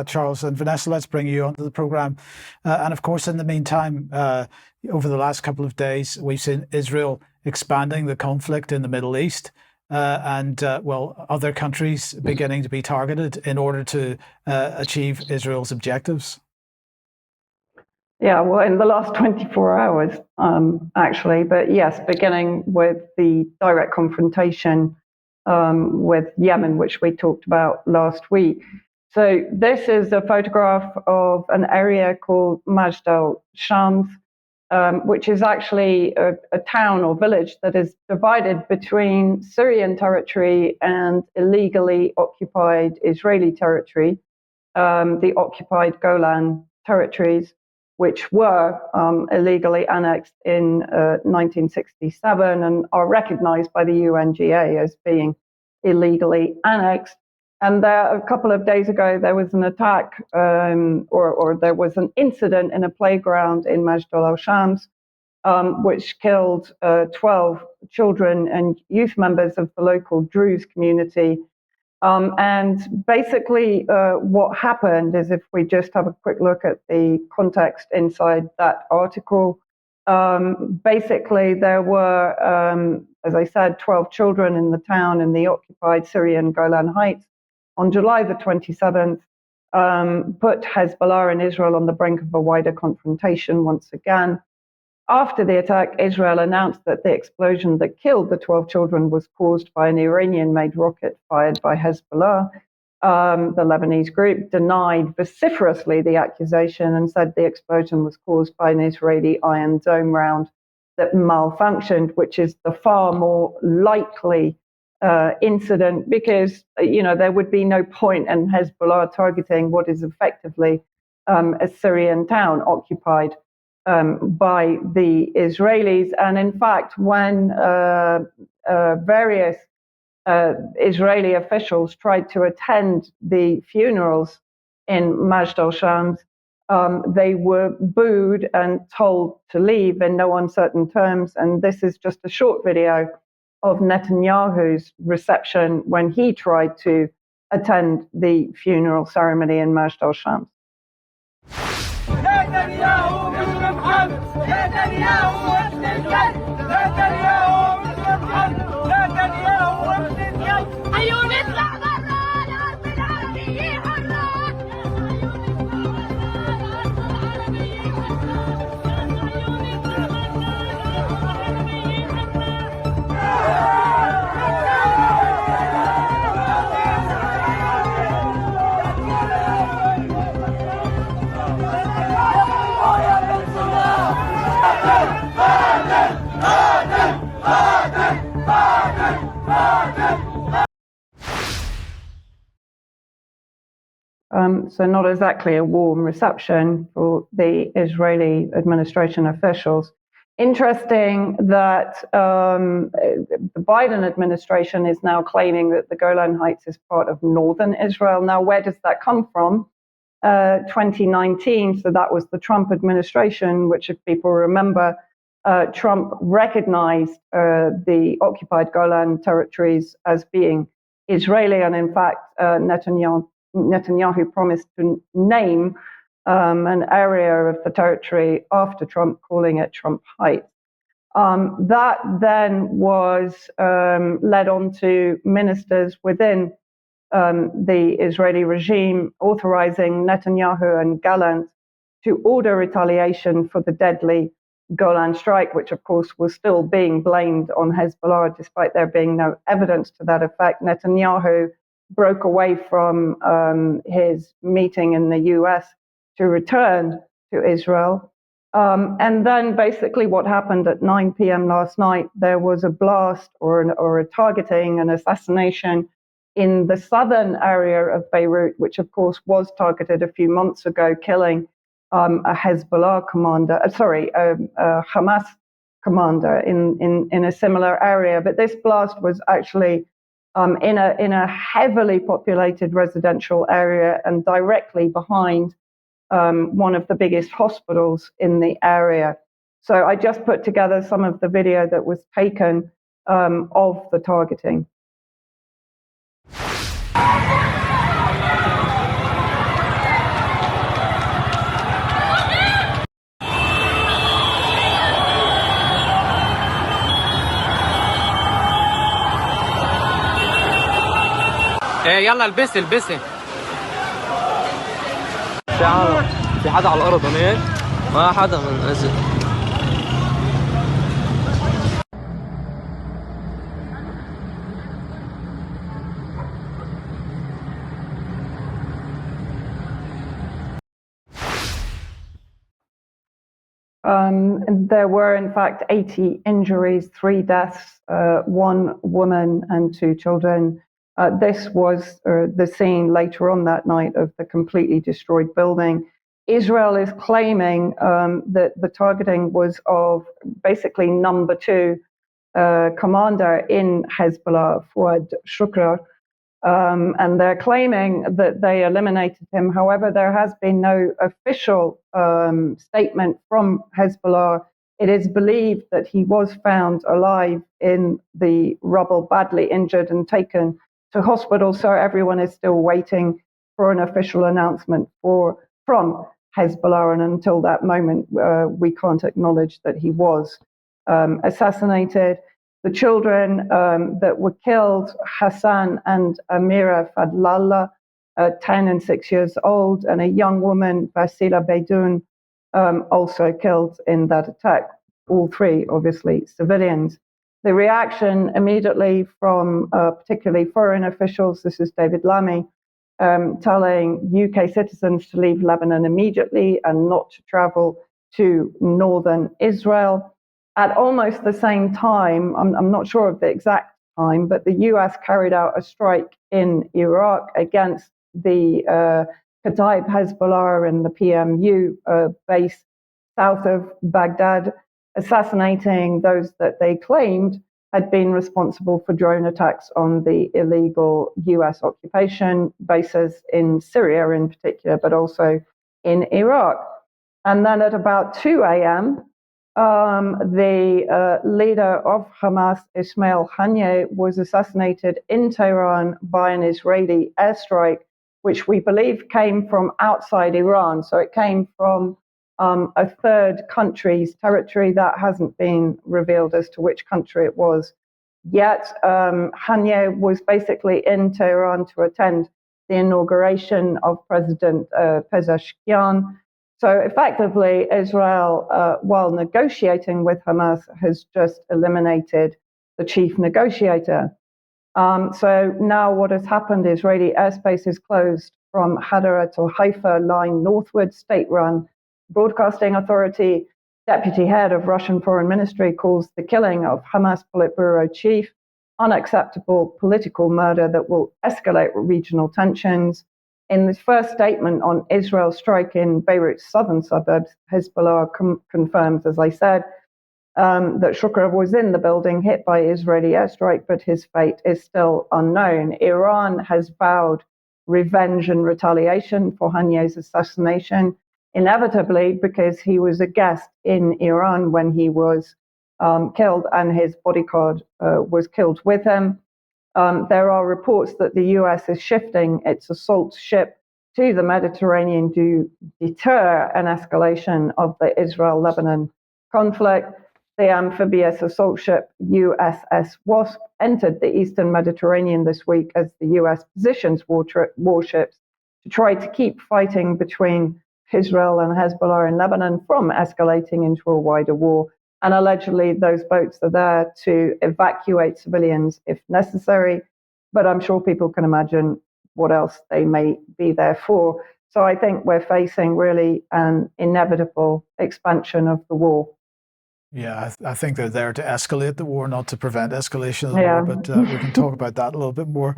Charles. And Vanessa, let's bring you onto the program. And of course, in the meantime, over the last couple of days, we've seen Israel expanding the conflict in the Middle East. And other countries beginning to be targeted in order to achieve Israel's objectives. Yeah, well, in the last 24 hours, actually, but yes, beginning with the direct confrontation with Yemen, which we talked about last week. So this is a photograph of an area called Majdal, Shams, which is actually a town or village that is divided between Syrian territory and illegally occupied Israeli territory, the occupied Golan territories, which were illegally annexed in 1967 and are recognized by the UNGA as being illegally annexed. And there, a couple of days ago, there was an attack or there was an incident in a playground in Majdal al-Shams, which killed 12 children and youth members of the local Druze community. And basically what happened is, if we just have a quick look at the context inside that article, basically there were, as I said, 12 children in the town in the occupied Syrian Golan Heights on July the 27th, put Hezbollah and Israel on the brink of a wider confrontation once again. After the attack, Israel announced that the explosion that killed the 12 children was caused by an Iranian-made rocket fired by Hezbollah. The Lebanese group denied vociferously the accusation and said the explosion was caused by an Israeli Iron Dome round that malfunctioned, which is the far more likely incident, because there would be no point in Hezbollah targeting what is effectively a Syrian town occupied by the Israelis. And in fact, when various Israeli officials tried to attend the funerals in Majdal Shams, they were booed and told to leave in no uncertain terms. And this is just a short video of Netanyahu's reception when he tried to attend the funeral ceremony in Majdal Shams. So not exactly a warm reception for the Israeli administration officials. Interesting that the Biden administration is now claiming that the Golan Heights is part of northern Israel. Now, where does that come from? 2019, so that was the Trump administration, which, if people remember, Trump recognized the occupied Golan territories as being Israeli, and in fact, Netanyahu promised to name an area of the territory after Trump, calling it Trump Heights. That then was led on to ministers within the Israeli regime authorizing Netanyahu and Gallant to order retaliation for the deadly Golan strike, which of course was still being blamed on Hezbollah, despite there being no evidence to that effect. Netanyahu broke away from his meeting in the US to return to Israel. And then basically what happened at 9 p.m. last night, there was a blast or a targeting, an assassination in the southern area of Beirut, which of course was targeted a few months ago, killing a Hezbollah commander, a Hamas commander in a similar area. But this blast was actually in a heavily populated residential area and directly behind one of the biggest hospitals in the area. So I just put together some of the video that was taken of the targeting. يلا البسي البسي. في عالم، في حدا على الارض هناك؟ ما حدا نزل. There were, in fact, 80 injuries, 3 deaths, 1 woman and 2 children. This was the scene later on that night of the completely destroyed building. Israel is claiming that the targeting was of basically number 2 commander in Hezbollah, Fuad Shukr, and they're claiming that they eliminated him. However, there has been no official statement from Hezbollah. It is believed that he was found alive in the rubble, badly injured and taken to hospital. So everyone is still waiting for an official announcement from Hezbollah. And until that moment, we can't acknowledge that he was assassinated. The children that were killed, Hassan and Amira Fadlallah, 10 and 6 years old, and a young woman, Basila Beydoun, also killed in that attack. All 3, obviously, civilians. The reaction immediately from particularly foreign officials, this is David Lammy, telling UK citizens to leave Lebanon immediately and not to travel to northern Israel. At almost the same time, I'm not sure of the exact time, but the US carried out a strike in Iraq against the Kataib Hezbollah and the PMU base south of Baghdad, assassinating those that they claimed had been responsible for drone attacks on the illegal US occupation bases in Syria in particular, but also in Iraq. And then at about 2 a.m., the leader of Hamas, Ismail Haniyeh, was assassinated in Tehran by an Israeli airstrike, which we believe came from outside Iran. So it came from a third country's territory. That hasn't been revealed as to which country it was yet. Haniyeh was basically in Tehran to attend the inauguration of President Pezeshkian. So effectively, Israel, while negotiating with Hamas, has just eliminated the chief negotiator. So now what has happened, Israeli airspace is closed from Hadara to Haifa line northward, state-run broadcasting authority. Deputy head of Russian Foreign Ministry calls the killing of Hamas Politburo chief unacceptable political murder that will escalate regional tensions. In the first statement on Israel's strike in Beirut's southern suburbs, Hezbollah confirms, as I said, that Shukr was in the building hit by Israeli airstrike, but his fate is still unknown. Iran has vowed revenge and retaliation for Haniyeh's assassination, inevitably because he was a guest in Iran when he was killed and his bodyguard was killed with him. There are reports that the US is shifting its assault ship to the Mediterranean to deter an escalation of the Israel-Lebanon conflict. The amphibious assault ship USS Wasp entered the eastern Mediterranean this week as the US positions warships to try to keep fighting between Israel and Hezbollah in Lebanon from escalating into a wider war. And allegedly, those boats are there to evacuate civilians if necessary. But I'm sure people can imagine what else they may be there for. So I think we're facing really an inevitable expansion of the war. Yeah, I think they're there to escalate the war, not to prevent escalation of the war. But we can talk about that a little bit more.